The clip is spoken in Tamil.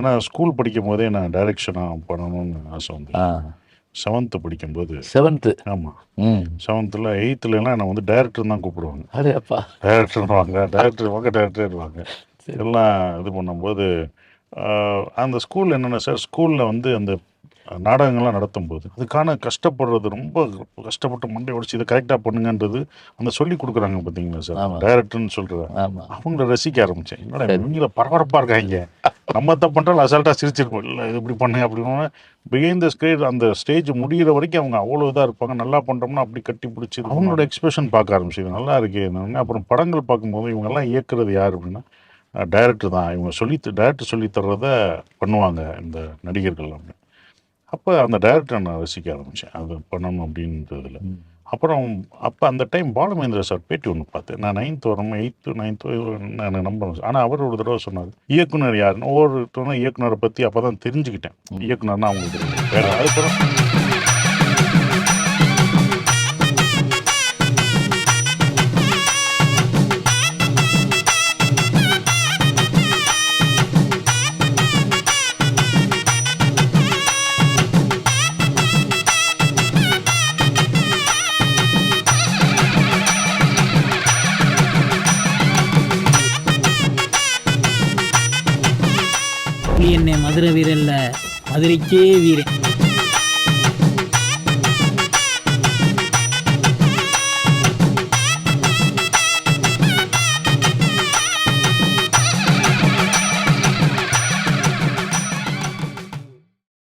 ஆனால் ஸ்கூல் படிக்கும் போதே நான் டைரக்ஷனாக பண்ணணும்னு ஆசை வந்து ஆ 7th படிக்கும்போது. 7th. ஆமாம், ம் 7th 8thலாம் என்னை வந்து டைரக்டர் தான் கூப்பிடுவாங்க. அடே அப்பா. டைரக்டர்வாங்க, டைரக்டர்வாங்க சரி. எல்லாம் இது பண்ணும்போது அந்த ஸ்கூலில் என்னென்ன சார், ஸ்கூலில் வந்து அந்த நாடகங்கள்லாம் நடத்தும்போது அதுக்கான கஷ்டப்படுறது ரொம்ப கஷ்டப்பட்டு மண்டை உடைச்சு இதை கரெக்டாக பண்ணுங்கன்றது அந்த சொல்லி கொடுக்குறாங்க பார்த்தீங்களா சார், ஆமா. டைரக்டர்னு சொல்கிற ஆமா. அவங்கள ரசிக்க ஆரம்பித்தேன். என்னடா சரி. இவங்கள பரபரப்பாக இருக்காங்க, நம்ம தான் பண்ணுறாலும் அசால்ட்டாக சிரிச்சிருப்போம், இல்லை இது இப்படி பண்ணுங்க அப்படின்னு. பிஹைண்ட் த ஸ்க்ரீன் அந்த ஸ்டேஜ் முடிகிற வரைக்கும் அவங்க அவ்வளோ இதாக இருப்பாங்க. நல்லா பண்ணுறோம்னா அப்படி கட்டி பிடிச்சி அவங்களோட எக்ஸ்பிரஷன் பார்க்க ஆரம்பிச்சு நல்லா இருக்கே. அப்புறம் படங்கள் பார்க்கும்போது இவங்கெல்லாம் இயக்குறது யார் அப்படின்னா டைரக்டர் தான். இவங்க டைரக்டர் சொல்லி தர்றத பண்ணுவாங்க இந்த நடிகர்கள் அப்படின்னு. அப்போ அந்த டைரக்டரை நான் ரசிக்க ஆரம்பித்தேன், அது பண்ணணும் அப்படின்றதுல. அப்புறம் அப்போ அந்த டைம் பாலுமகேந்திரா சார் பேட்டி ஒன்று பார்த்தேன். நான் 9th வரும் 8th 9th எனக்கு நம்புறேன். ஆனால் அவர் ஒரு தடவை சொன்னார், இயக்குனர் யாருன்னு. ஒவ்வொருத்தவங்க இயக்குனரை பற்றி அப்போ தான் தெரிஞ்சுக்கிட்டேன். இயக்குனர்னா அவங்களுக்கு வேறு அதுக்கப்புறம் என்னை மதுரை வீரன்ல மதுரைக்கே வீரன்.